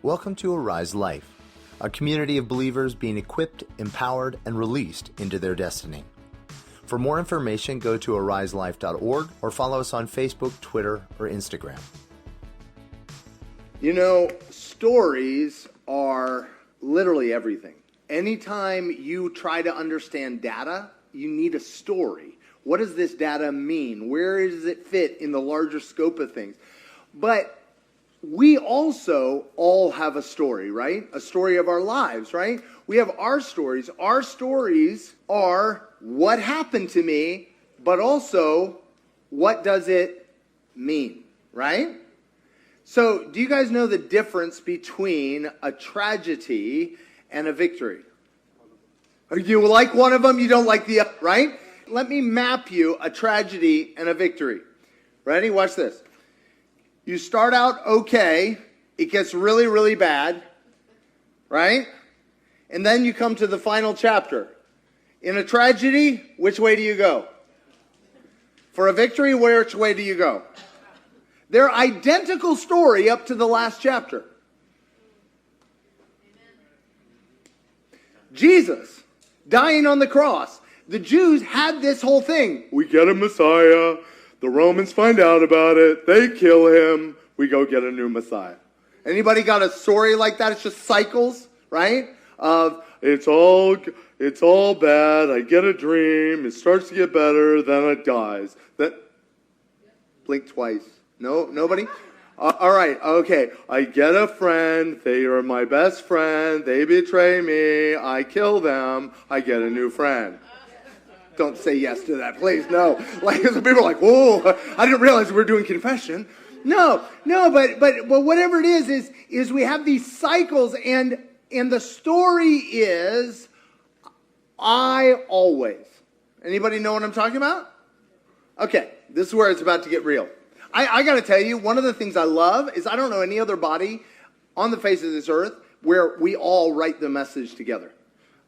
Welcome to Arise Life, a community of believers being equipped, empowered, and released into their destiny. For more information, go to ariselife.org or follow us on Facebook, Twitter, or Instagram. You know, stories are literally everything. Anytime you try to understand data, you need a story. What does this data mean? Where does it fit in the larger scope of things? But we also all have a story, right? A story of our lives, right? We have our stories. Our stories are what happened to me, but also what does it mean, right? So do you guys know the difference between a tragedy and a victory? You like one of them, you don't like the other, right? Let me map you a tragedy and a victory. Ready? Watch this. You start out okay, it gets really, really bad, right? And then you come to the final chapter. In a tragedy, which way do you go? For a victory, which way do you go? They're identical story up to the last chapter. Jesus dying on the cross. The Jews had this whole thing. We get a Messiah. The Romans find out about it. They kill him. We go get a new Messiah. Anybody got a story like that? It's just cycles, right? Of it's all bad. I get a dream. It starts to get better. Then it dies. Blink twice. No, nobody? All right, okay. I get a friend. They are my best friend. They betray me. I kill them. I get a new friend. Don't say yes to that, please. No. Like some people are like, whoa, I didn't realize we were doing confession. No, but whatever it is we have these cycles, and the story is I always. Anybody know what I'm talking about? Okay, this is where it's about to get real. I got to tell you, one of the things I love is I don't know any other body on the face of this earth where we all write the message together.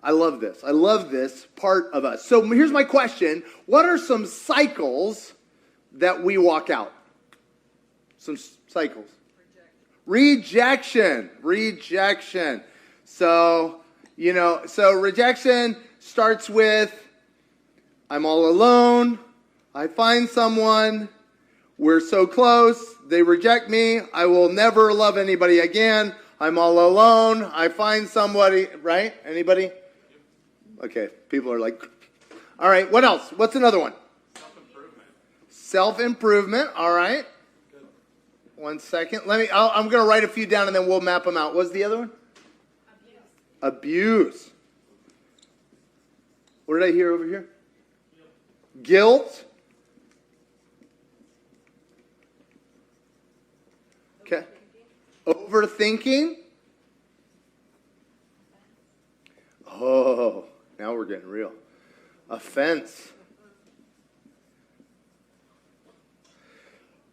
I love this. I love this part of us. So here's my question. What are some cycles that we walk out? Some cycles. Rejection. So, rejection starts with, I'm all alone. I find someone. We're so close. They reject me. I will never love anybody again. I'm all alone. I find somebody, right? Anybody? Okay, people are like, all right, what else? What's another one? Self-improvement, all right. Good. 1 second. I'm going to write a few down and then we'll map them out. What's the other one? Abuse. What did I hear over here? Guilt. Okay. Overthinking. Oh, now we're getting real. Offense.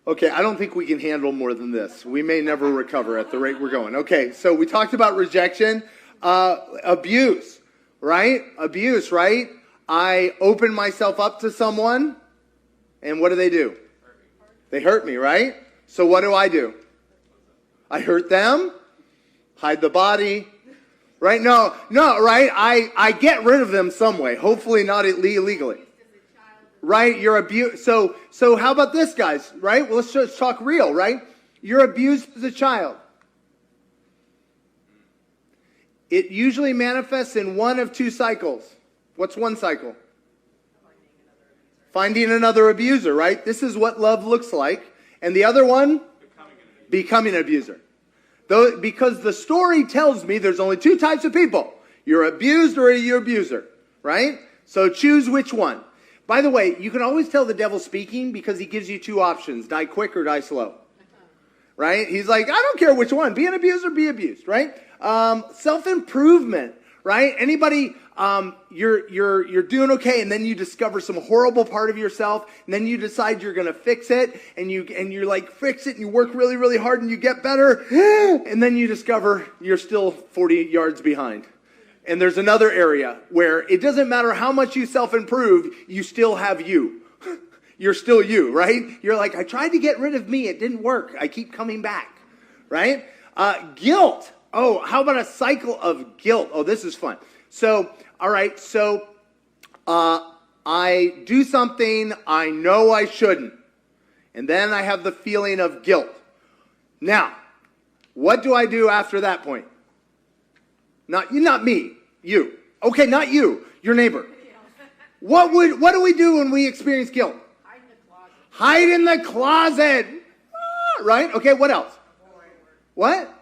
Okay, I don't think we can handle more than this. We may never recover at the rate we're going. Okay, so we talked about rejection. Abuse, right? Abuse, right? I open myself up to someone, and what do? They hurt me, right? So what do? I hurt them, hide the body, right? No, right? I get rid of them some way, hopefully not illegally. Right? You're abused. So how about this, guys? Right? Well, let's just talk real, right? You're abused as a child. It usually manifests in one of two cycles. What's one cycle? Finding another abuser, right? This is what love looks like. And the other one? Becoming an abuser. Because the story tells me there's only two types of people. You're abused or you're abuser, right? So choose which one. By the way, you can always tell the devil's speaking because he gives you two options, die quick or die slow. Right? He's like, I don't care which one. Be an abuser, be abused, right? Self-improvement, right? Anybody, you're doing okay, and then you discover some horrible part of yourself, and then you decide you're going to fix it, and you like fix it, and you work really, really hard, and you get better, and then you discover you're still 40 yards behind. And there's another area where it doesn't matter how much you self-improve, you still have you. You're still you, right? You're like, I tried to get rid of me. It didn't work. I keep coming back, right? Guilt. Oh, how about a cycle of guilt? Oh, this is fun. So, all right, so I do something I know I shouldn't, and then I have the feeling of guilt. Now, what do I do after that point? Not me, you. Okay, not you, your neighbor. What do we do when we experience guilt? Hide in the closet. Right? Okay, what else? What?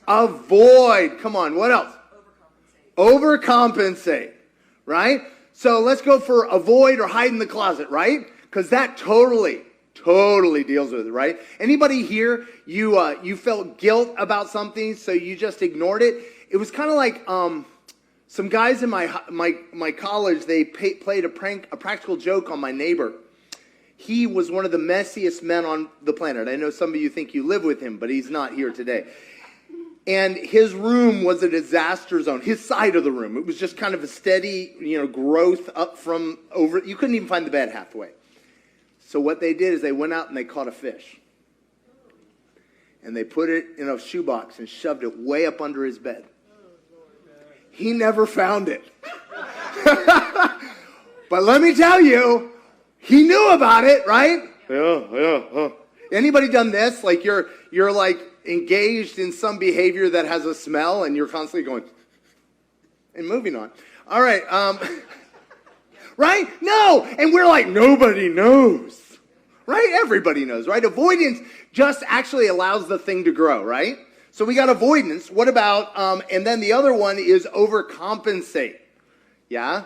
Avoid. Come on, what else? Overcompensate. Right? So let's go for avoid or hide in the closet, right? Because that totally deals with it, right? Anybody here, you felt guilt about something, so you just ignored it? It was kind of like some guys in my college, they played a practical joke on my neighbor. He was one of the messiest men on the planet. I know some of you think you live with him, but he's not here today. And his room was a disaster zone. His side of the room, it was just kind of a steady, growth up from over. You couldn't even find the bed halfway. So what they did is they went out and they caught a fish. And they put it in a shoebox and shoved it way up under his bed. He never found it. But let me tell you, he knew about it, right? Yeah. Anybody done this? Like you're like engaged in some behavior that has a smell and you're constantly going and moving on. All right. Right? No. And we're like, nobody knows. Right? Everybody knows, right? Avoidance just actually allows the thing to grow, right? So we got avoidance. What about, and then the other one is overcompensate. Yeah?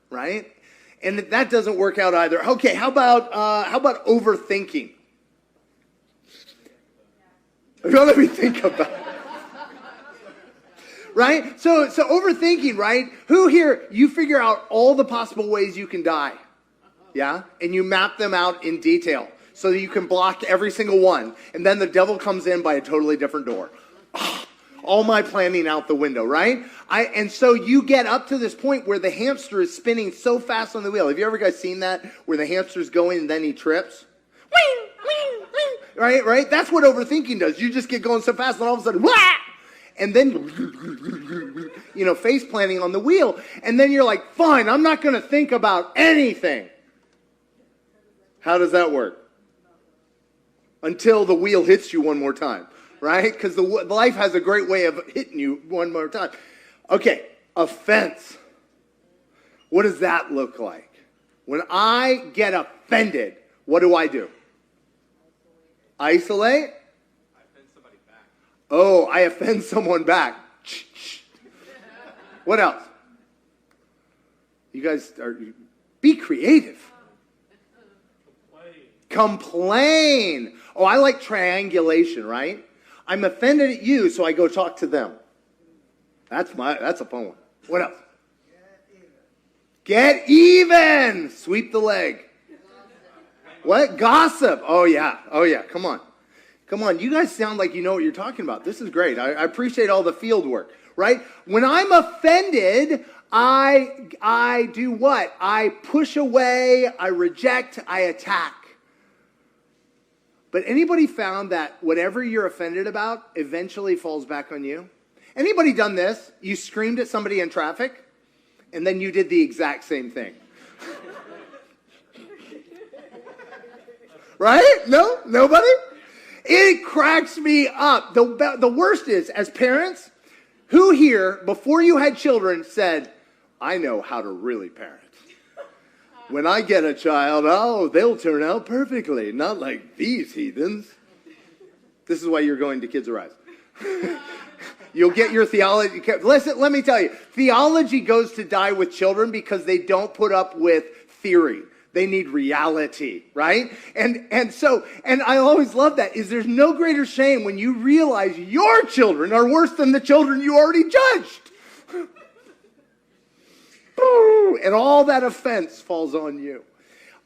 Right? And that doesn't work out either. Okay, how about overthinking? Let me think about it. Right? So overthinking, right? Who here, you figure out all the possible ways you can die. Yeah? And you map them out in detail so that you can block every single one. And then the devil comes in by a totally different door. All my planning out the window, right? And so you get up to this point where the hamster is spinning so fast on the wheel. Have you ever guys seen that? Where the hamster's going and then he trips? Right? That's what overthinking does. You just get going so fast and all of a sudden, wah! And then, face planting on the wheel. And then you're like, fine, I'm not going to think about anything. How does that work? Until the wheel hits you one more time. Right? Because the life has a great way of hitting you one more time. Okay, offense. What does that look like? When I get offended, what do? Isolate? I offend somebody back. Oh, I offend someone back. What else? You guys be creative. Complain. Oh, I like triangulation, right? I'm offended at you, so I go talk to them. That's a fun one. What else? Get even. Sweep the leg. What? Gossip. Oh yeah. Come on. You guys sound like you know what you're talking about. This is great. I appreciate all the field work, right? When I'm offended, I do what? I push away, I reject, I attack. But anybody found that whatever you're offended about eventually falls back on you? Anybody done this? You screamed at somebody in traffic, and then you did the exact same thing. Right? No? Nobody? It cracks me up. The worst is, as parents, who here, before you had children, said, I know how to really parent. When I get a child, they'll turn out perfectly, not like these heathens. This is why you're going to Kids Arise. You'll get your theology. Listen, let me tell you, theology goes to die with children because they don't put up with theory. They need reality, right? And I always love that, is there's no greater shame when you realize your children are worse than the children you already judged. And all that offense falls on you.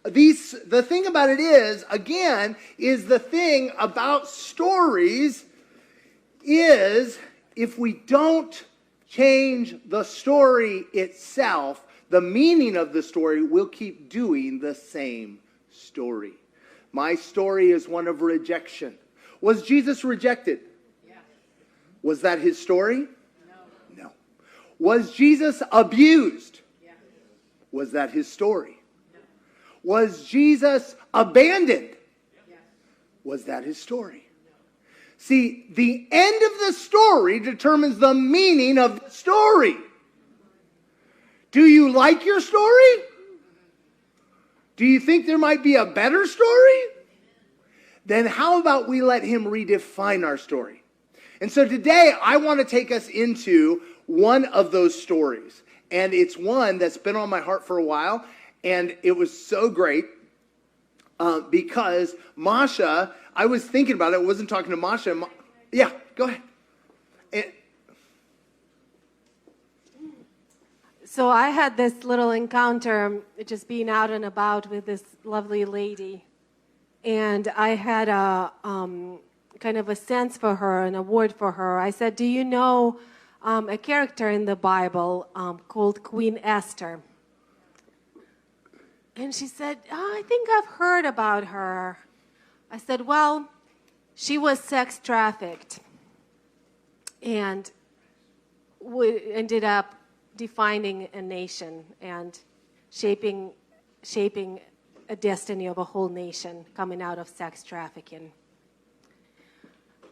The thing about it is, again, is the thing about stories is if we don't change the story itself, the meaning of the story will keep doing the same story. My story is one of rejection. Was Jesus rejected? Yes. Was that his story? No. No. Was Jesus abused? Yes. Was that his story? No. Was Jesus abandoned? Yes. Was that his story? See, the end of the story determines the meaning of the story. Do you like your story? Do you think there might be a better story? Then how about we let him redefine our story? And so today I want to take us into one of those stories. And it's one that's been on my heart for a while. And it was so great because Masha, I was thinking about it. I wasn't talking to Masha. Yeah, go ahead. So I had this little encounter just being out and about with this lovely lady. And I had a kind of a sense for her and a word for her. I said, do you know a character in the Bible called Queen Esther? And she said, oh, I think I've heard about her. I said, well, she was sex trafficked and ended up defining a nation and shaping a destiny of a whole nation coming out of sex trafficking.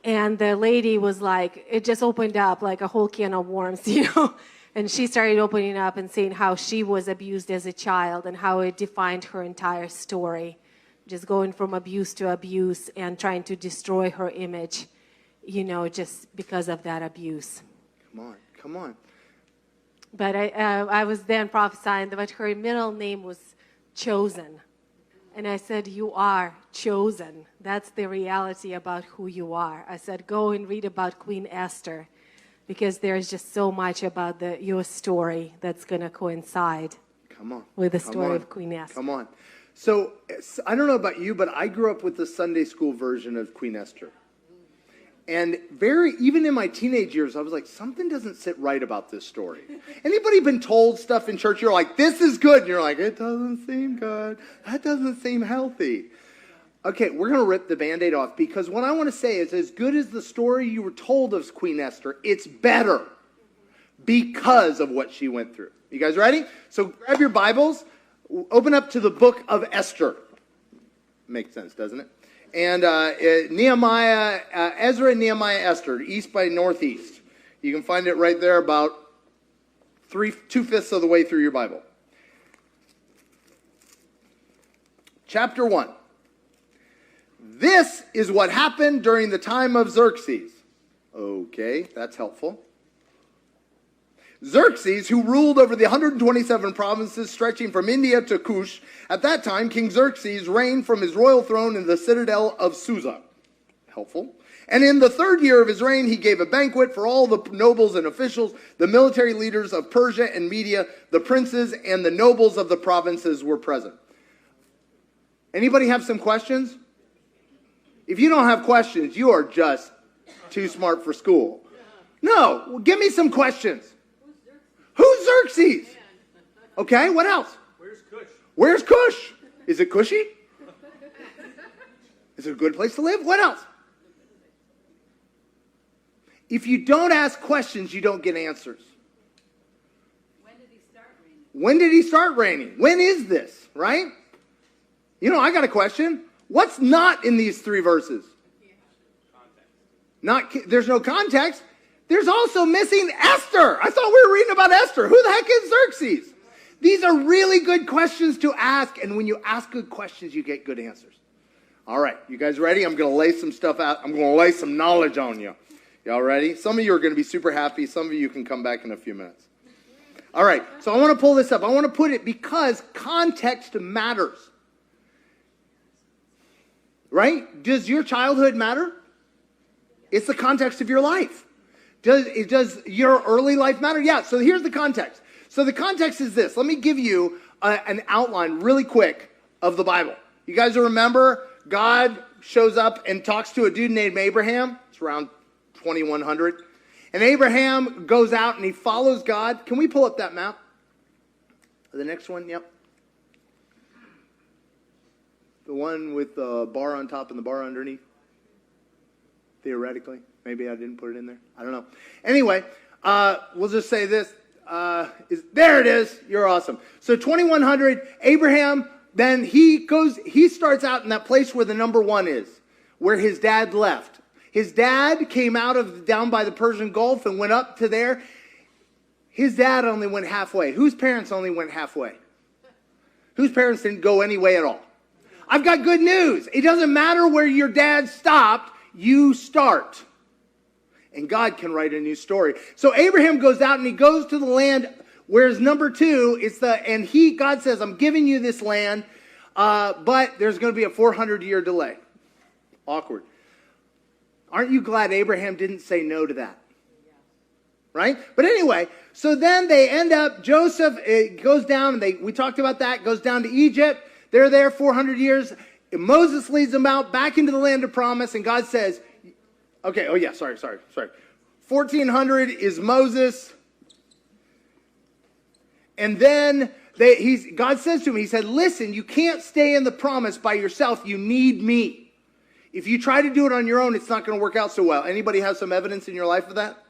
And the lady was like, it just opened up like a whole can of worms, you know. And she started opening up and saying how she was abused as a child and how it defined her entire story, just going from abuse to abuse and trying to destroy her image, you know, just because of that abuse. Come on. But I was then prophesying that her middle name was Chosen. And I said, you are chosen. That's the reality about who you are. I said, go and read about Queen Esther, because there's just so much about your story that's going to coincide with the story of Queen Esther. Come on. So I don't know about you, but I grew up with the Sunday school version of Queen Esther. And even in my teenage years, I was like, something doesn't sit right about this story. Anybody been told stuff in church, you're like, this is good. And you're like, it doesn't seem good. That doesn't seem healthy. Okay, we're going to rip the Band-Aid off, because what I want to say is, as good as the story you were told of Queen Esther, it's better because of what she went through. You guys ready? So grab your Bibles, open up to the book of Esther. Makes sense, doesn't it? And Nehemiah, Ezra, Nehemiah, Esther, east by northeast. You can find it right there about 2/5 of the way through your Bible. Chapter 1. This is what happened during the time of Xerxes. Okay, that's helpful. Xerxes, who ruled over the 127 provinces stretching from India to Kush. At that time, King Xerxes reigned from his royal throne in the citadel of Susa. Helpful. And in the 3rd year of his reign, he gave a banquet for all the nobles and officials, the military leaders of Persia and Media, the princes and the nobles of the provinces were present. Anybody have some questions? If you don't have questions, you are just too smart for school. No, give me some questions. Who's Xerxes? Okay, what else? Where's Cush? Is it cushy? Is it a good place to live? What else? If you don't ask questions, you don't get answers. When did he start raining? When did he start reigning? When is this, right? You know, I got a question. What's not in these 3 verses? There's no context. There's also missing Esther. I thought we were reading about Esther. Who the heck is Xerxes? These are really good questions to ask, and when you ask good questions, you get good answers. All right, you guys ready? I'm going to lay some stuff out. I'm going to lay some knowledge on you. Y'all ready? Some of you are going to be super happy. Some of you can come back in a few minutes. All right, so I want to pull this up. I want to put it because context matters. Right? Does your childhood matter? It's the context of your life. Does your early life matter? Yeah, so here's the context. So the context is this. Let me give you an outline really quick of the Bible. You guys remember God shows up and talks to a dude named Abraham. It's around 2100. And Abraham goes out and he follows God. Can we pull up that map? The next one, yep. The one with the bar on top and the bar underneath. theoretically. Maybe I didn't put it in there. I don't know. Anyway, we'll just say this. There it is. You're awesome. So 2100, Abraham, then he starts out in that place where the number 1 is, where his dad left. His dad came down by the Persian Gulf and went up to there. His dad only went halfway. Whose parents only went halfway? Whose parents didn't go any way at all? I've got good news. It doesn't matter where your dad stopped, you start. And God can write a new story. So Abraham goes out and he goes to the land, whereas number 2, God says, I'm giving you this land, but there's going to be a 400-year delay. Awkward. Aren't you glad Abraham didn't say no to that? Right? But anyway, so then they end up, Joseph goes down, we talked about that, goes down to Egypt. They're there 400 years. Moses leads them out back into the land of promise, and God says, okay, 1400 is Moses. And then God says to him, he said, listen, you can't stay in the promise by yourself. You need me. If you try to do it on your own, it's not going to work out so well. Anybody have some evidence in your life of that?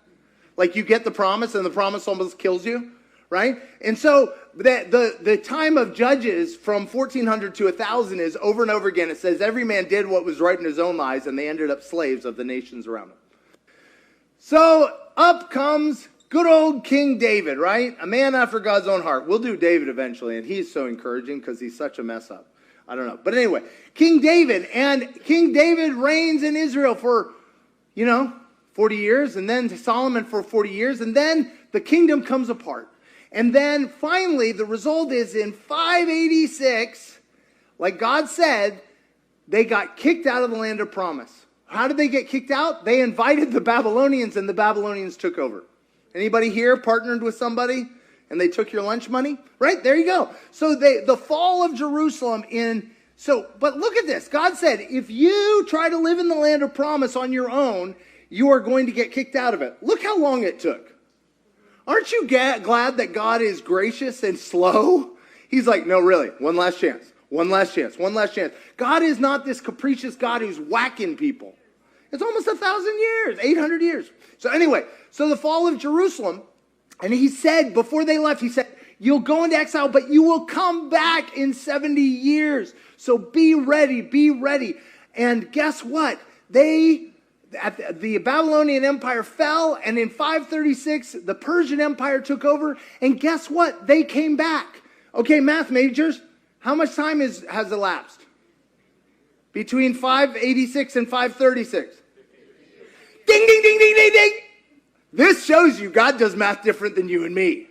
Like you get the promise and the promise almost kills you, right? And so the time of Judges from 1400 to 1000 is over and over again. It says every man did what was right in his own eyes, and they ended up slaves of the nations around them. So up comes good old King David, right? A man after God's own heart. We'll do David eventually, and he's so encouraging because he's such a mess up. I don't know. But anyway, King David reigns in Israel for, 40 years, and then Solomon for 40 years, and then the kingdom comes apart. And then finally, the result is in 586, like God said, they got kicked out of the land of promise. How did they get kicked out? They invited the Babylonians, and the Babylonians took over. Anybody here partnered with somebody and they took your lunch money? Right, there you go. So the fall of Jerusalem but look at this. God said, if you try to live in the land of promise on your own, you are going to get kicked out of it. Look how long it took. Aren't you glad that God is gracious and slow? He's like, no, really, one last chance. One last chance. One last chance. God is not this capricious God who's whacking people. It's almost 1,000 years, 800 years. So anyway, so the fall of Jerusalem, and he said, before they left, he said, you'll go into exile, but you will come back in 70 years. So be ready, be ready. And guess what? The Babylonian Empire fell, and in 536, the Persian Empire took over, and guess what? They came back. Okay, math majors, how much time has elapsed? Between 586 and 536. Ding, ding, ding, ding, ding, ding. This shows you God does math different than you and me.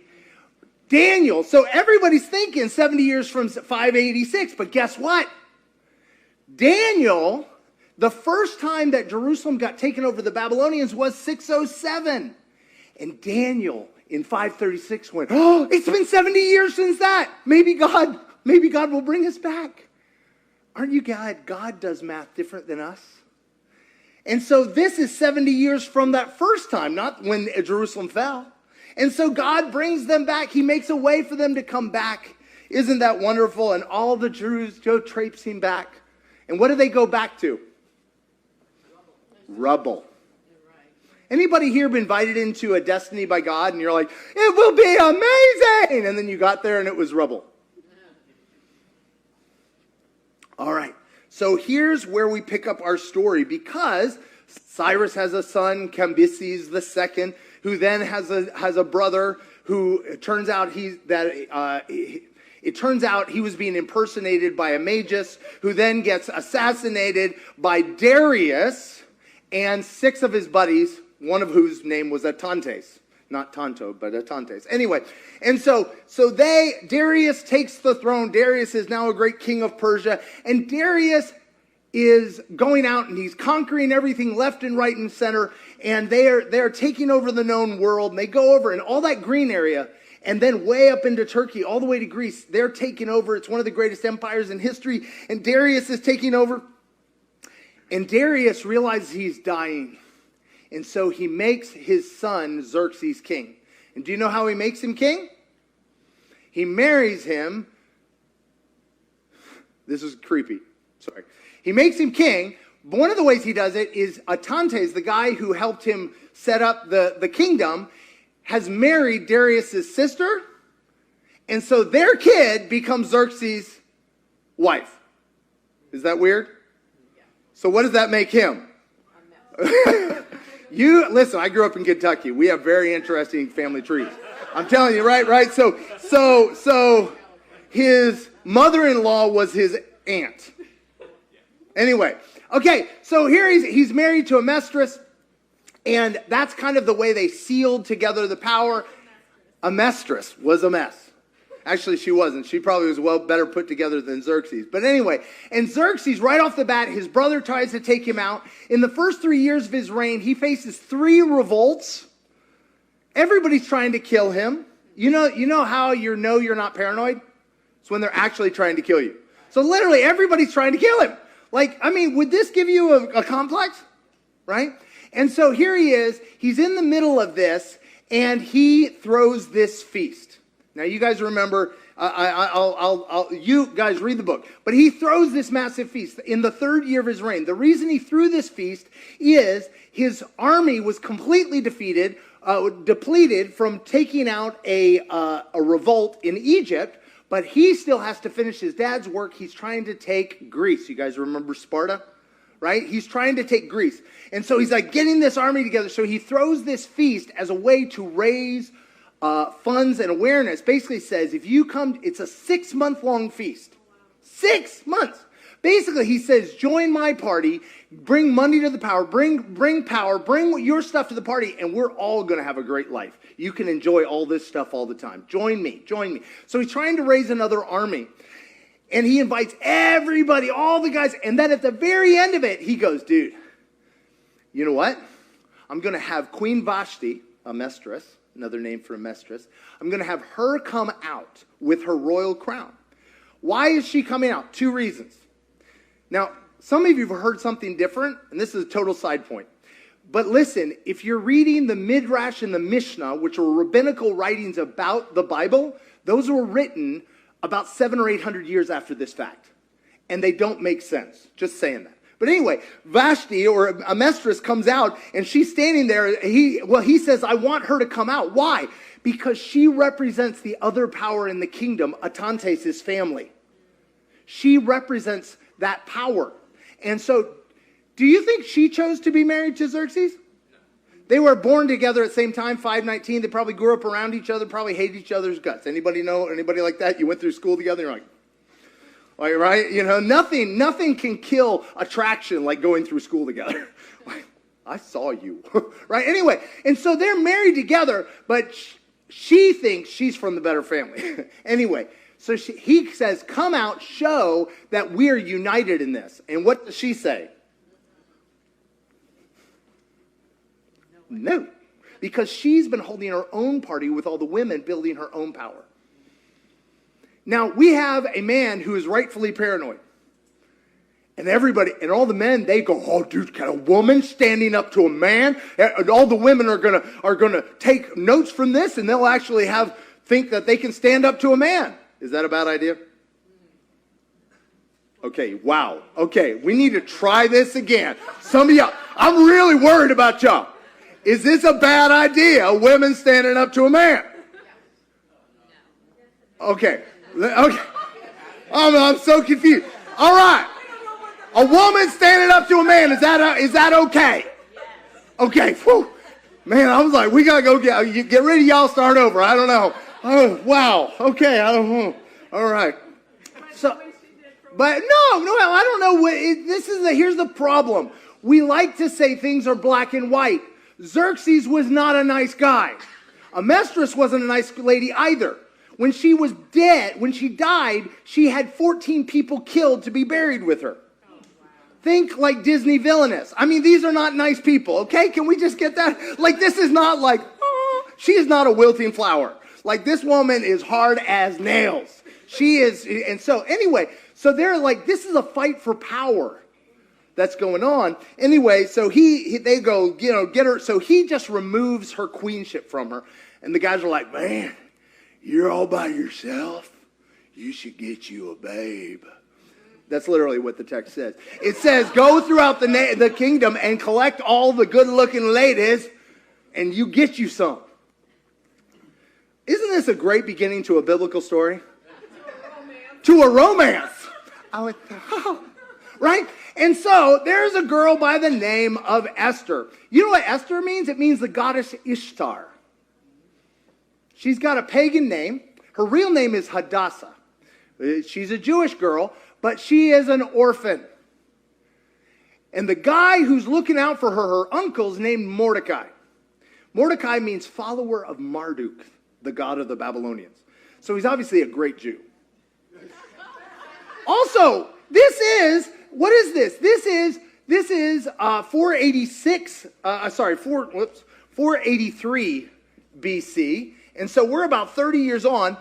Daniel, so everybody's thinking 70 years from 586, but guess what? Daniel, the first time that Jerusalem got taken over the Babylonians was 607. And Daniel in 536 went, oh, it's been 70 years since that. Maybe God will bring us back. Aren't you glad God does math different than us? And so this is 70 years from that first time, not when Jerusalem fell. And so God brings them back. He makes a way for them to come back. Isn't that wonderful? And all the Jews go traipsing back. And what do they go back to? Rubble. Anybody here been invited into a destiny by God and you're like, it will be amazing. And then you got there and it was rubble. All right. So here's where we pick up our story, because Cyrus has a son, Cambyses II, who then has a brother who it turns out he was being impersonated by a magus, who then gets assassinated by Darius and 6 of his buddies, one of whose name was Atantes. Not Tonto, but Atantes. Anyway, and so Darius takes the throne. Darius is now a great king of Persia, and Darius is going out and he's conquering everything left and right and center, and they're taking over the known world, and they go over in all that green area, and then way up into Turkey, all the way to Greece. They're taking over. It's one of the greatest empires in history, and Darius is taking over. And Darius realizes he's dying. And so he makes his son Xerxes king. And do you know how he makes him king? He marries him. This is creepy. Sorry. He makes him king But one of the ways he does it is Atantes, the guy who helped him set up the kingdom, has married Darius's sister. And so their kid becomes Xerxes' wife. Is that weird? So what does that make him? You listen, I grew up in Kentucky. We have very interesting family trees. I'm telling you, right? So his mother-in-law was his aunt. Anyway, okay, so here he's married to a mistress, and that's kind of the way they sealed together the power. A mistress was a mess. Actually, she wasn't. She probably was better put together than Xerxes. But anyway, and Xerxes, right off the bat, his brother tries to take him out. In the first 3 years of his reign, he faces 3 revolts. Everybody's trying to kill him. You know how you're not paranoid? It's when they're actually trying to kill you. So literally, everybody's trying to kill him. Would this give you a complex? Right? And so here he is. He's in the middle of this, and he throws this feast. Now, you guys remember, you guys read the book. But he throws this massive feast in the 3rd year of his reign. The reason he threw this feast is his army was completely depleted from taking out a revolt in Egypt. But he still has to finish his dad's work. He's trying to take Greece. You guys remember Sparta? Right? He's trying to take Greece. And so he's getting this army together. So he throws this feast as a way to raise funds and awareness. Basically says, if you come, it's a 6-month-long feast. 6 months. Basically, he says, join my party, bring money to the power, bring power, bring your stuff to the party, and we're all going to have a great life. You can enjoy all this stuff all the time. Join me. So he's trying to raise another army. And he invites everybody, all the guys, and then at the very end of it, he goes, dude, you know what? I'm going to have Queen Vashti, a mistress, another name for a mistress. I'm going to have her come out with her royal crown. Why is she coming out? 2 reasons. Now, some of you have heard something different, and this is a total side point. But listen, if you're reading the Midrash and the Mishnah, which are rabbinical writings about the Bible, those were written about 700 or 800 years after this fact. And they don't make sense. Just saying that. But anyway, Vashti, or a mistress, comes out, and she's standing there. He says, I want her to come out. Why? Because she represents the other power in the kingdom, Atantes' family. She represents that power. And so, do you think she chose to be married to Xerxes? They were born together at the same time, 519. They probably grew up around each other, probably hated each other's guts. Anybody know anybody like that? You went through school together, you're like, right? Nothing can kill attraction like going through school together. I saw you, right? Anyway, and so they're married together, but she thinks she's from the better family. Anyway, so he says, come out, show that we're united in this. And what does she say? No, because she's been holding her own party with all the women, building her own power. Now, we have a man who is rightfully paranoid. And everybody, and all the men, they go, oh, dude, can a woman standing up to a man? And all the women are gonna take notes from this, and they'll actually think that they can stand up to a man. Is that a bad idea? Okay, wow. Okay, we need to try this again. Some of y'all, I'm really worried about y'all. Is this a bad idea, women standing up to a man? Okay. Oh, I'm so confused. All right. A woman standing up to a man, is that okay? Okay. Whew. Man, I was like, we got to go get ready, y'all start over. I don't know. Oh, wow. Okay. I don't know. All right. So, but no, I don't know. Here's the problem. We like to say things are black and white. Xerxes was not a nice guy. Amestris wasn't a nice lady either. When she was dead, when she died, she had 14 people killed to be buried with her. Think like Disney villainous. I mean, these are not nice people, okay? Can we just get that? This is not she is not a wilting flower. This woman is hard as nails. She is, and so anyway, so they're this is a fight for power that's going on. Anyway, so they go, get her. So he just removes her queenship from her. And the guys are like, man, you're all by yourself. You should get you a babe. That's literally what the text says. It says, go throughout the kingdom and collect all the good-looking ladies, and you get you some. Isn't this a great beginning to a biblical story? To a romance. I like that. Oh, right? And so there's a girl by the name of Esther. You know what Esther means? It means the goddess Ishtar. She's got a pagan name. Her real name is Hadassah. She's a Jewish girl, but she is an orphan. And the guy who's looking out for her uncle, is named Mordecai. Mordecai means follower of Marduk, the god of the Babylonians. So he's obviously a great Jew. Also, what is this? This is 483 BC. And so we're about 30 years on.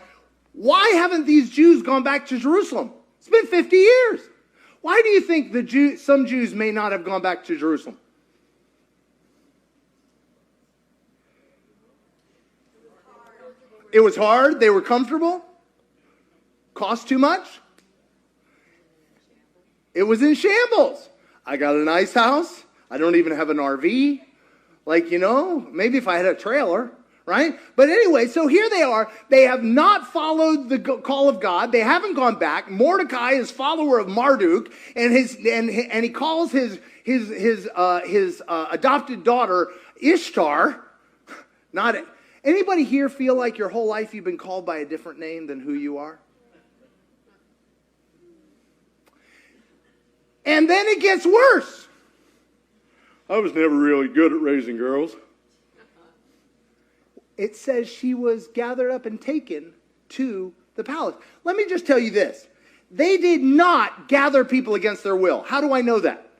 Why haven't these Jews gone back to Jerusalem? It's been 50 years. Why do you think some Jews may not have gone back to Jerusalem? It was hard. They were comfortable. Cost too much. It was in shambles. I got a nice house. I don't even have an RV. Maybe if I had a trailer, right? But anyway, so here they are. They have not followed the call of God. They haven't gone back. Mordecai is follower of Marduk, and he calls his adopted daughter Ishtar. Anybody here feel like your whole life you've been called by a different name than who you are? And then it gets worse. I was never really good at raising girls. It says she was gathered up and taken to the palace. Let me just tell you this. They did not gather people against their will. How do I know that?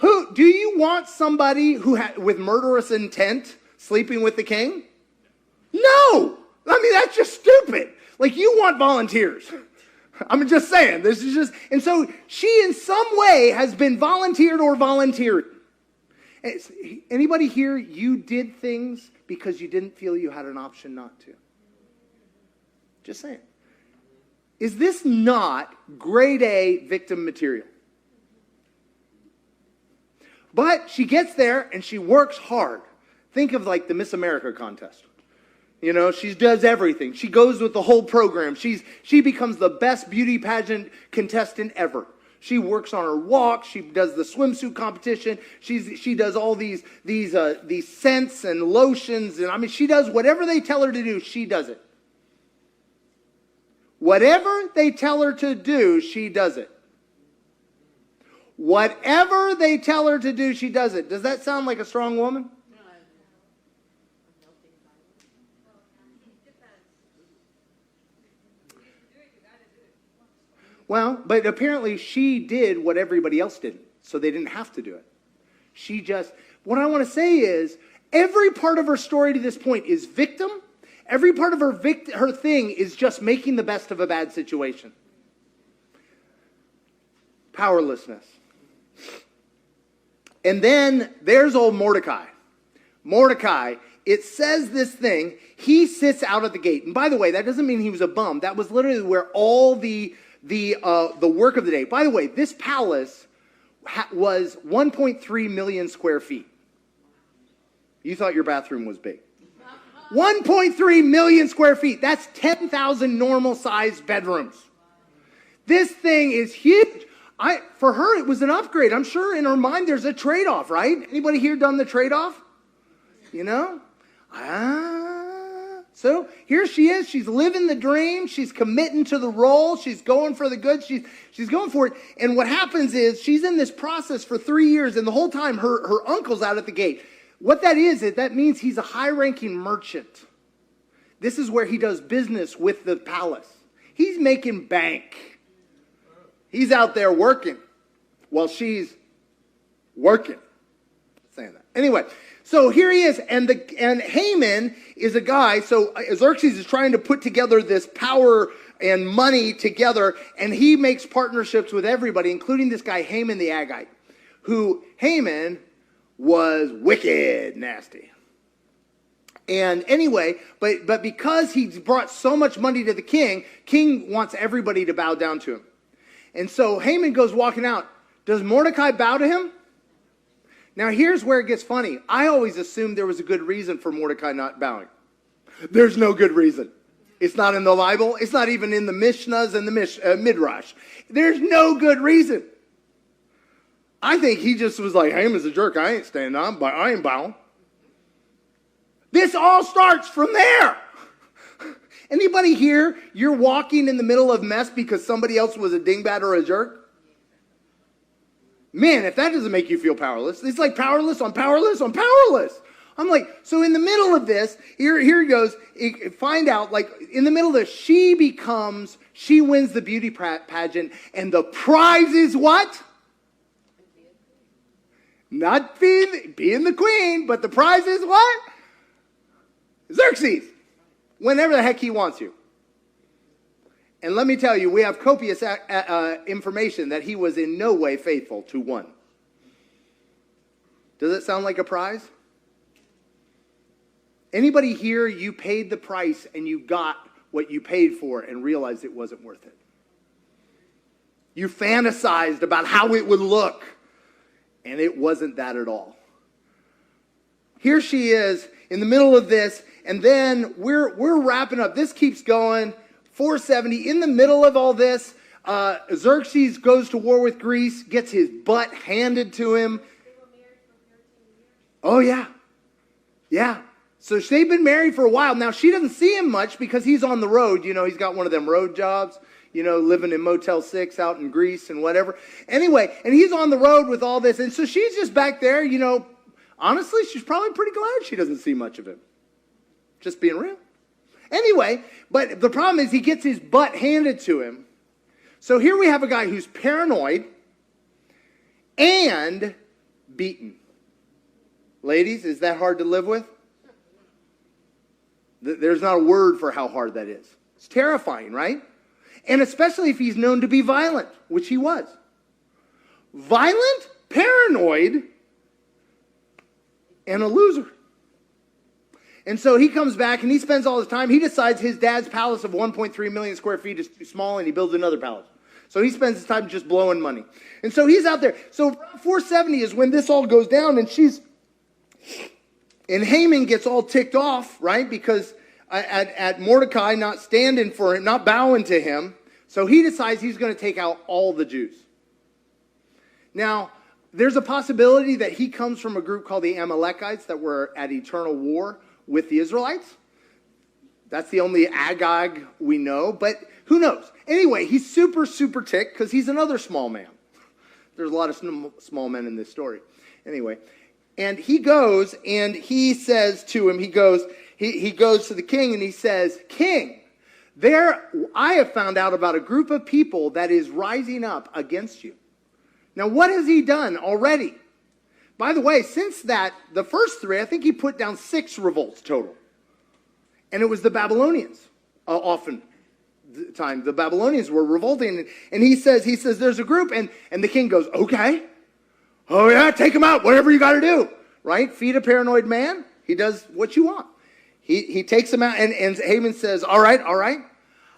Do you want somebody with murderous intent sleeping with the king? No! That's just stupid. You want volunteers. I'm just saying, and so she in some way has been volunteered or volunteered. Anybody here, you did things because you didn't feel you had an option not to? Just saying. Is this not grade A victim material? But she gets there and she works hard. Think of the Miss America contest. She does everything. She goes with the whole program. She becomes the best beauty pageant contestant ever. She works on her walk. She does the swimsuit competition. She does all these scents and lotions. And she does whatever they tell her to do, she does it. Whatever they tell her to do, she does it. Whatever they tell her to do, she does it. Does that sound like a strong woman? Well, but apparently she did what everybody else did, so they didn't have to do it. What I want to say is, every part of her story to this point is victim. Every part of her thing is just making the best of a bad situation. Powerlessness. And then there's old Mordecai. Mordecai, it says this thing, he sits out at the gate. And by the way, that doesn't mean he was a bum. That was literally where all the work of the day. By the way, this palace was 1.3 million square feet. You thought your bathroom was big. 1.3 million square feet. That's 10,000 normal-sized bedrooms. This thing is huge. For her, it was an upgrade. I'm sure in her mind there's a trade-off, right? Anybody here done the trade-off? So here she is. She's living the dream. She's committing to the role. She's going for the good. She's going for it. And what happens is she's in this process for 3 years, and the whole time her uncle's out at the gate. What that is that means he's a high-ranking merchant. This is where he does business with the palace. He's making bank. He's out there working while she's working. Saying that. Anyway, so here he is, and Haman is a guy. So Xerxes is trying to put together this power and money together, and he makes partnerships with everybody, including this guy Haman the Agagite, who Haman was wicked nasty. And anyway, but because he brought so much money to the king wants everybody to bow down to him. And so Haman goes walking out. Does Mordecai bow to him? Now here's where it gets funny. I always assumed there was a good reason for Mordecai not bowing. There's no good reason. It's not in the Bible. It's not even in the Mishnahs and the Midrash. There's no good reason. I think he just was like, Haman's a jerk. I ain't standing on, but I ain't bowing. This all starts from there. Anybody here, you're walking in the middle of mess because somebody else was a dingbat or a jerk? Man, if that doesn't make you feel powerless, it's like powerless on powerless on powerless. I'm like, so in the middle of this, here he goes, find out, like, in the middle of this, she wins the beauty pageant, and the prize is what? Not being the queen, but the prize is what? Xerxes. Whenever the heck he wants you. And let me tell you, we have copious information that he was in no way faithful to one. Does it sound like a prize? Anybody here, you paid the price and you got what you paid for and realized it wasn't worth it? You fantasized about how it would look, and it wasn't that at all. Here she is in the middle of this, and then we're wrapping up. This keeps going. 470, in the middle of all this, Xerxes goes to war with Greece, gets his butt handed to him. Oh, yeah. Yeah. So they've been married for a while. Now, she doesn't see him much because he's on the road. You know, he's got one of them road jobs, you know, living in Motel 6 out in Greece and whatever. Anyway, and he's on the road with all this. And so she's just back there, you know. Honestly, she's probably pretty glad she doesn't see much of him. Just being real. Anyway, but the problem is he gets his butt handed to him. So here we have a guy who's paranoid and beaten. Ladies, is that hard to live with? There's not a word for how hard that is. It's terrifying, right? And especially if he's known to be violent, which he was. Violent, paranoid, and a loser. And so he comes back and he spends all his time. He decides his dad's palace of 1.3 million square feet is too small and he builds another palace. So he spends his time just blowing money. And so he's out there. So 470 is when this all goes down, and and Haman gets all ticked off, right? Because at Mordecai not standing for him, not bowing to him. So he decides he's going to take out all the Jews. Now, there's a possibility that he comes from a group called the Amalekites that were at eternal war with the Israelites. That's the only Agag we know, but who knows? Anyway, he's super, super ticked because he's another small man. There's a lot of small men in this story. Anyway, and he goes and he says to him, he goes to the king and he says, King, I have found out about a group of people that is rising up against you. Now, what has he done already? By the way, since that, the first three, I think he put down 6 revolts total. And it was the Babylonians, often the time. The Babylonians were revolting. And he says, there's a group. And the king goes, okay. Oh, yeah, take him out. Whatever you got to do. Right? Feed a paranoid man. He does what you want. He takes him out. And Haman says, all right.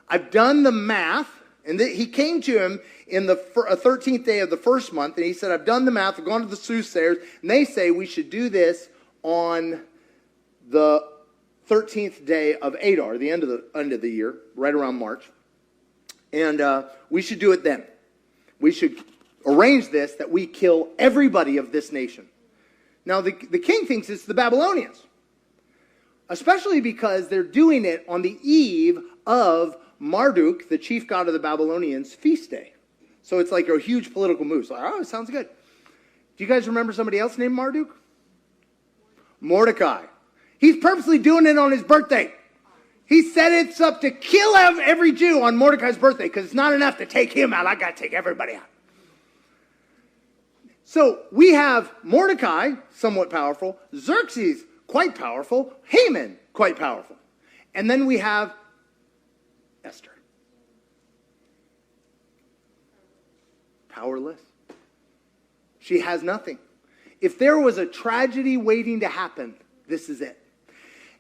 I've done the math. And he came to him in the 13th day of the first month, and he said, I've done the math, I've gone to the soothsayers, and they say we should do this on the 13th day of Adar, the end of the year, right around March. And we should do it then. We should arrange this, that we kill everybody of this nation. Now, the king thinks it's the Babylonians, especially because they're doing it on the eve of Marduk, the chief god of the Babylonians, feast day. So it's like a huge political move. So, it sounds good. Do you guys remember somebody else named Marduk? Mordecai. He's purposely doing it on his birthday. He set it up to kill every Jew on Mordecai's birthday because it's not enough to take him out. I got to take everybody out. So we have Mordecai, somewhat powerful. Xerxes, quite powerful. Haman, quite powerful. And then we have Esther. Powerless. She has nothing. If there was a tragedy waiting to happen, this is it.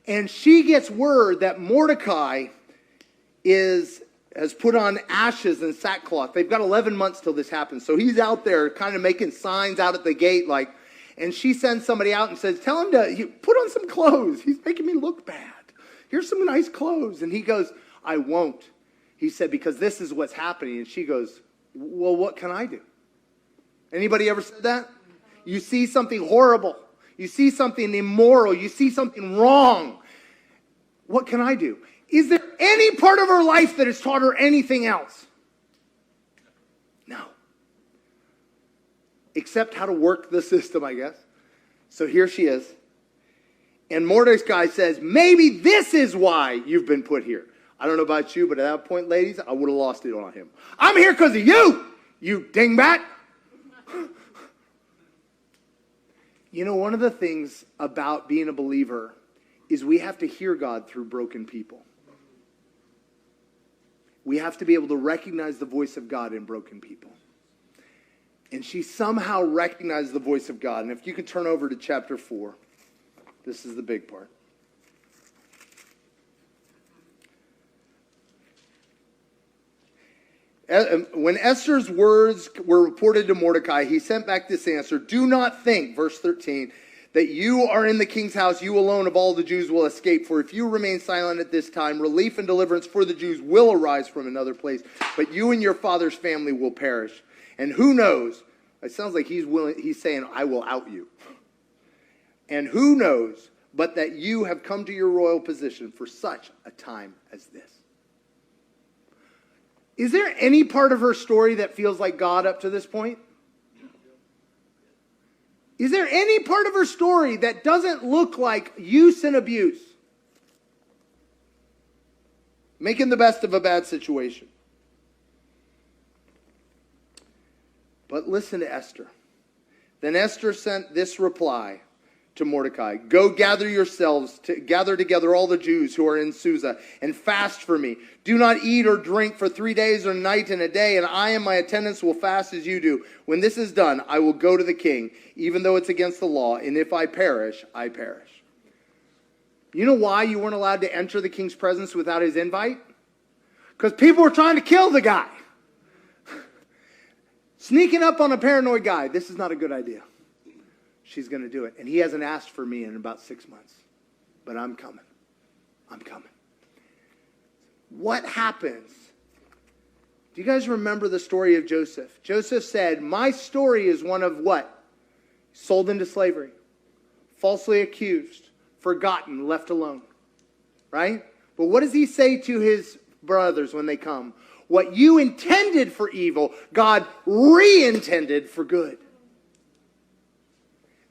And she gets word that Mordecai is has put on ashes and sackcloth. They've got 11 months till this happens. So he's out there kind of making signs out at the gate, like, and she sends somebody out and says, tell him to put on some clothes. He's making me look bad. Here's some nice clothes. And he goes, I won't. He said, because this is what's happening. And she goes, well, what can I do? Anybody ever said that? You see something horrible. You see something immoral. You see something wrong. What can I do? Is there any part of her life that has taught her anything else? No. Except how to work the system, I guess. So here she is. And Mordecai says, maybe this is why you've been put here. I don't know about you, but at that point, ladies, I would have lost it on him. I'm here because of you, you dingbat. You know, one of the things about being a believer is we have to hear God through broken people. We have to be able to recognize the voice of God in broken people. And she somehow recognized the voice of God. And if you could turn over to chapter 4, this is the big part. When Esther's words were reported to Mordecai, he sent back this answer. Do not think, verse 13, that you are in the king's house, you alone of all the Jews will escape. For if you remain silent at this time, relief and deliverance for the Jews will arise from another place. But you and your father's family will perish. And who knows? It sounds like he's saying, I will out you. And who knows but that you have come to your royal position for such a time as this. Is there any part of her story that feels like God up to this point? Is there any part of her story that doesn't look like use and abuse? Making the best of a bad situation. But listen to Esther. Then Esther sent this reply to Mordecai. Go gather together all the Jews who are in Susa and fast for me. Do not eat or drink for 3 days or night and a day, and I and my attendants will fast as you do. When this is done, I will go to the king, even though it's against the law, and if I perish, I perish. You know why you weren't allowed to enter the king's presence without his invite? Because people were trying to kill the guy. Sneaking up on a paranoid guy. This is not a good idea. She's going to do it. And he hasn't asked for me in about 6 months. But I'm coming. I'm coming. What happens? Do you guys remember the story of Joseph? Joseph said, my story is one of what? Sold into slavery. Falsely accused. Forgotten. Left alone. Right? But what does he say to his brothers when they come? What you intended for evil, God re-intended for good.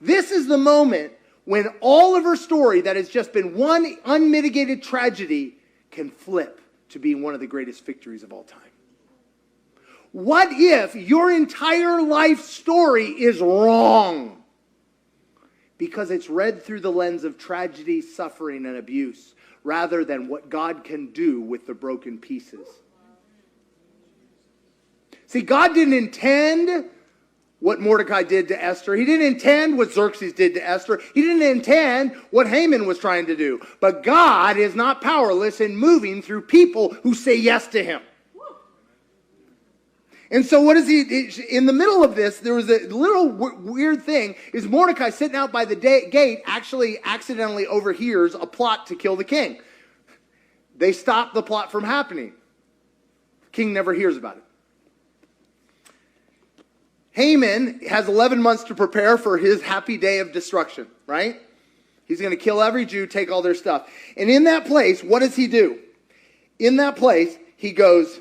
This is the moment when all of her story that has just been one unmitigated tragedy can flip to being one of the greatest victories of all time. What if your entire life story is wrong? Because it's read through the lens of tragedy, suffering, and abuse, rather than what God can do with the broken pieces. See, God didn't intend what Mordecai did to Esther. He didn't intend what Xerxes did to Esther. He didn't intend what Haman was trying to do. But God is not powerless in moving through people who say yes to him. And so what is he, in the middle of this, there was a little weird thing, is Mordecai sitting out by the gate actually accidentally overhears a plot to kill the king. They stop the plot from happening. King never hears about it. Haman has 11 months to prepare for his happy day of destruction, right? He's going to kill every Jew, take all their stuff. And in that place, what does he do? In that place, he goes,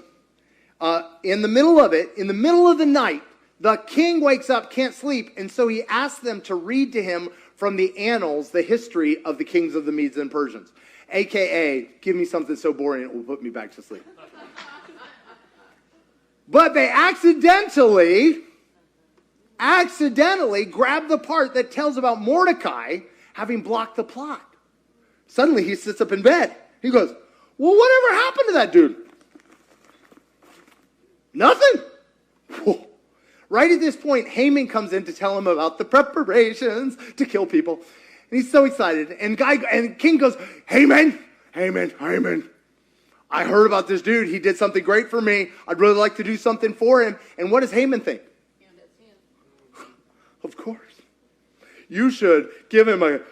in the middle of it, in the middle of the night, the king wakes up, can't sleep, and so he asks them to read to him from the annals, the history of the kings of the Medes and Persians. AKA, give me something so boring it will put me back to sleep. But they accidentally grab the part that tells about Mordecai having blocked the plot. Suddenly he sits up in bed. He goes, well, whatever happened to that dude? Nothing. Whoa. Right at this point, Haman comes in to tell him about the preparations to kill people. And he's so excited. And king goes, Haman, I heard about this dude. He did something great for me. I'd really like to do something for him. And what does Haman think? Yeah, that's him. Of course. You should give him you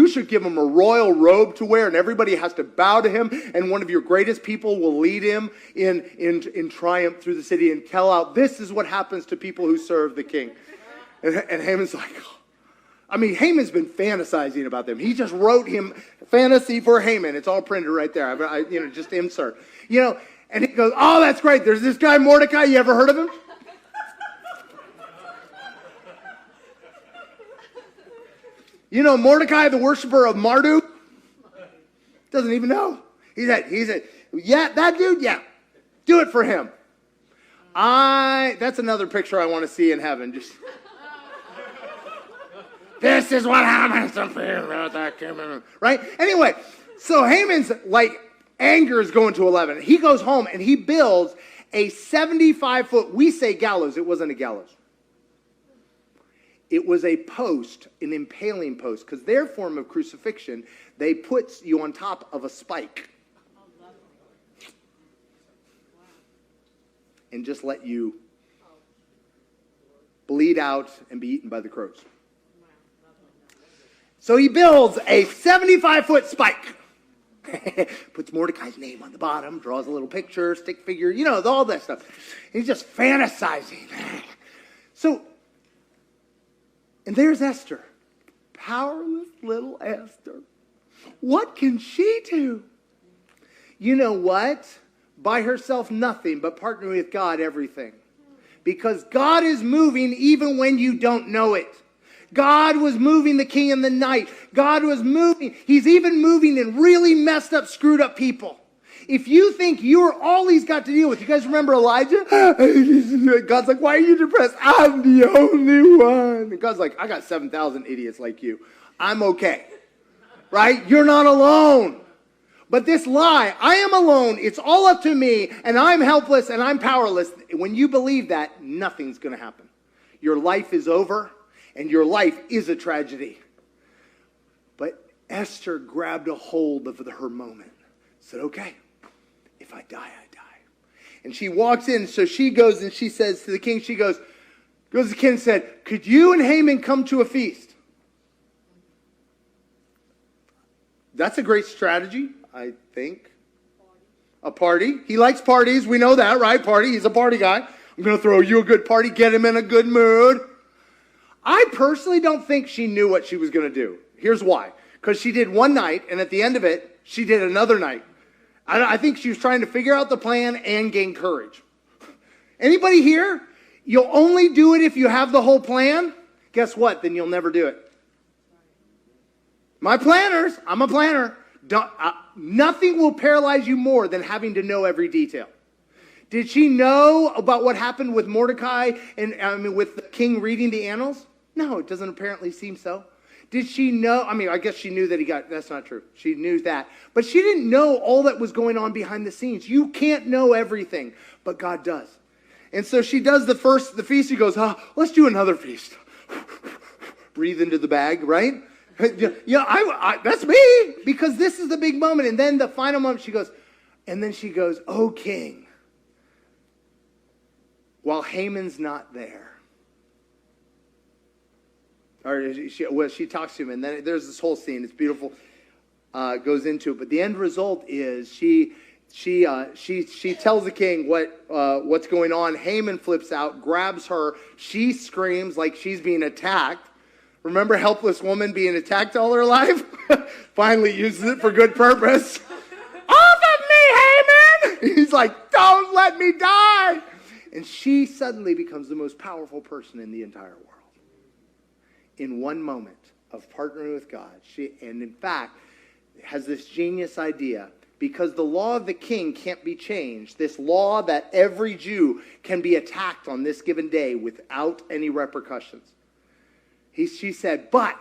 should give him a royal robe to wear, and everybody has to bow to him, and one of your greatest people will lead him in triumph through the city and tell out, this is what happens to people who serve the king. And Haman's like, Haman's been fantasizing about them. He just wrote him fantasy for Haman. It's all printed right there. Just insert. And he goes, oh, that's great. There's this guy Mordecai. You ever heard of him? Mordecai, the worshiper of Marduk? Doesn't even know. He said, yeah, that dude, yeah. Do it for him. That's another picture I want to see in heaven. Just, this is what happens to people. Right? Anyway, so Haman's anger is going to 11. He goes home and he builds a 75-foot, we say gallows. It wasn't a gallows. It was a post, an impaling post, because their form of crucifixion, they put you on top of a spike and just let you bleed out and be eaten by the crows. So he builds a 75-foot spike, puts Mordecai's name on the bottom, draws a little picture, stick figure, all that stuff. He's just fantasizing. And there's Esther, powerless little Esther. What can she do? You know what? By herself, nothing, but partnering with God, everything. Because God is moving even when you don't know it. God was moving the king in the night. God was moving. He's even moving in really messed up, screwed up people. If you think you're all he's got to deal with, you guys remember Elijah? God's like, why are you depressed? I'm the only one. And God's like, I got 7,000 idiots like you. I'm okay. Right? You're not alone. But this lie, I am alone, it's all up to me, and I'm helpless and I'm powerless. When you believe that, nothing's going to happen. Your life is over, and your life is a tragedy. But Esther grabbed a hold of her moment. Said, okay. If I die, I die. And she walks in, so she goes and she says to the king, goes to the king and said, could you and Haman come to a feast? That's a great strategy, I think. A party. He likes parties. We know that, right? Party. He's a party guy. I'm going to throw you a good party, get him in a good mood. I personally don't think she knew what she was going to do. Here's why. Because she did one night, and at the end of it, she did another night. I think she was trying to figure out the plan and gain courage. Anybody here? You'll only do it if you have the whole plan? Guess what? Then you'll never do it. My planners, I'm a planner. Nothing will paralyze you more than having to know every detail. Did she know about what happened with Mordecai and with the king reading the annals? No, it doesn't apparently seem so. Did she know? I guess she knew that that's not true. She knew that. But she didn't know all that was going on behind the scenes. You can't know everything, but God does. And so she does the feast. She goes, let's do another feast. Breathe into the bag, right? That's me, because this is the big moment. And then the final moment, she goes, oh, king, while Haman's not there. Or she talks to him, and then there's this whole scene. It's beautiful. Goes into it, but the end result is she tells the king what's going on. Haman flips out, grabs her. She screams like she's being attacked. Remember, helpless woman being attacked all her life? Finally uses it for good purpose. Off of me, Haman! He's like, don't let me die. And she suddenly becomes the most powerful person in the entire world. In one moment of partnering with God, and in fact, has this genius idea, because the law of the king can't be changed, this law that every Jew can be attacked on this given day without any repercussions. She said, but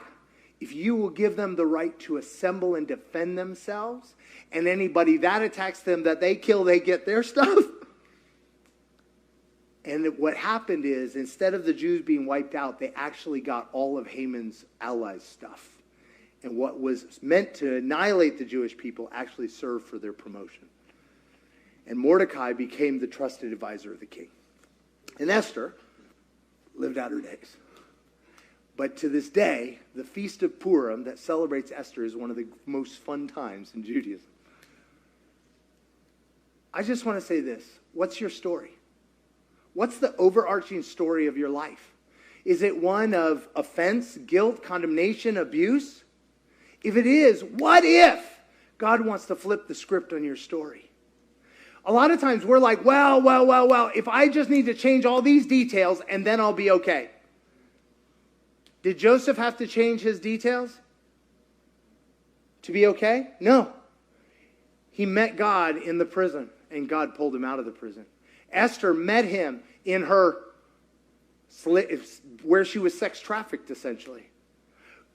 if you will give them the right to assemble and defend themselves, and anybody that attacks them that they kill, they get their stuff. And what happened is, instead of the Jews being wiped out, they actually got all of Haman's allies' stuff. And what was meant to annihilate the Jewish people actually served for their promotion. And Mordecai became the trusted advisor of the king. And Esther lived out her days. But to this day, the Feast of Purim that celebrates Esther is one of the most fun times in Judaism. I just want to say this. What's your story? What's the overarching story of your life? Is it one of offense, guilt, condemnation, abuse? If it is, what if God wants to flip the script on your story? A lot of times we're like, well, if I just need to change all these details and then I'll be okay. Did Joseph have to change his details to be okay? No. He met God in the prison and God pulled him out of the prison. Esther met him in her, where she was sex trafficked essentially.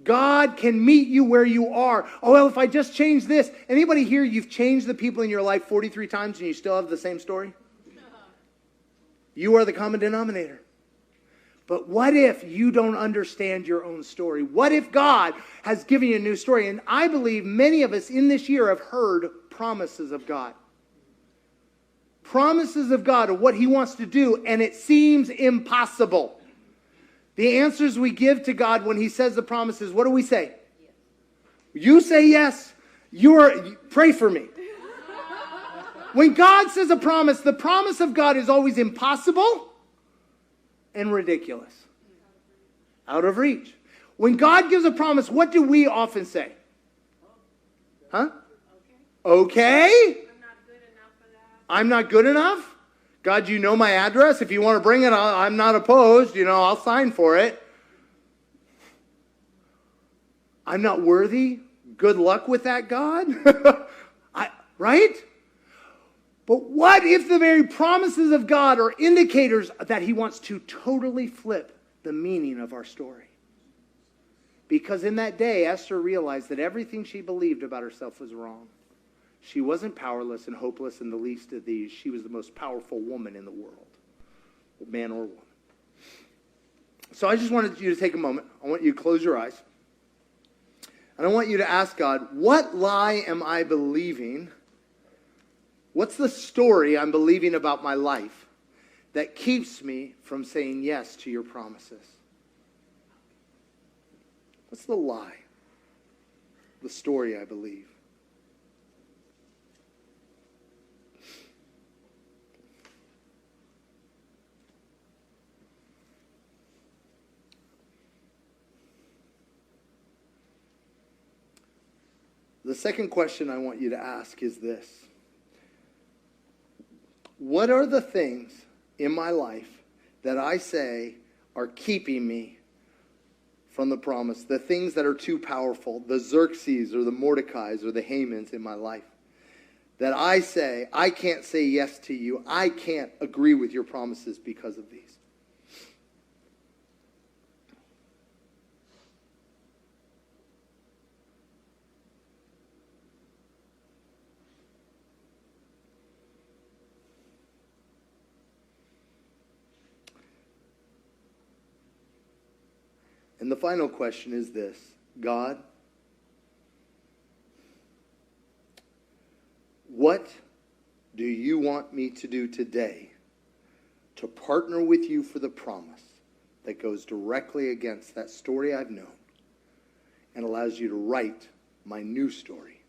God can meet you where you are. Oh, well, if I just change this. Anybody here, you've changed the people in your life 43 times and you still have the same story? You are the common denominator. But what if you don't understand your own story? What if God has given you a new story? And I believe many of us in this year have heard promises of God. Promises of God of what he wants to do, and it seems impossible. The answers we give to God when he says the promises, what do we say? Yes. You say yes. Pray for me. When God says a promise, the promise of God is always impossible and ridiculous. Out of reach. When God gives a promise, what do we often say? Huh? Okay? I'm not good enough? God, you know my address. If you want to bring it, I'm not opposed. I'll sign for it. I'm not worthy. Good luck with that, God. Right? But what if the very promises of God are indicators that he wants to totally flip the meaning of our story? Because in that day, Esther realized that everything she believed about herself was wrong. She wasn't powerless and hopeless in the least of these. She was the most powerful woman in the world, man or woman. So I just wanted you to take a moment. I want you to close your eyes. And I want you to ask God, what lie am I believing? What's the story I'm believing about my life that keeps me from saying yes to your promises? What's the lie? The story I believe. The second question I want you to ask is this. What are the things in my life that I say are keeping me from the promise? The things that are too powerful, the Xerxes or the Mordecais or the Hamans in my life. That I say, I can't say yes to you. I can't agree with your promises because of these. And the final question is this. God, what do you want me to do today to partner with you for the promise that goes directly against that story I've known and allows you to write my new story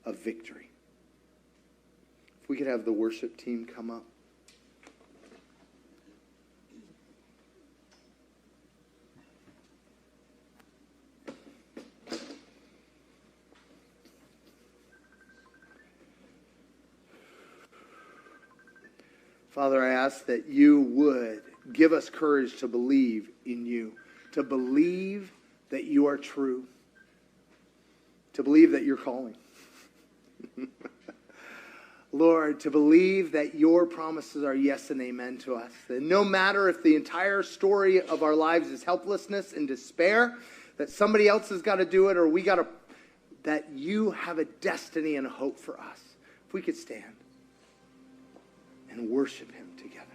of victory? If we could have the worship team come up. Father, I ask that you would give us courage to believe in you, to believe that you are true, to believe that you're calling. Lord, to believe that your promises are yes and amen to us. That no matter if the entire story of our lives is helplessness and despair, that somebody else has got to do it or that you have a destiny and a hope for us. If we could stand and worship him together.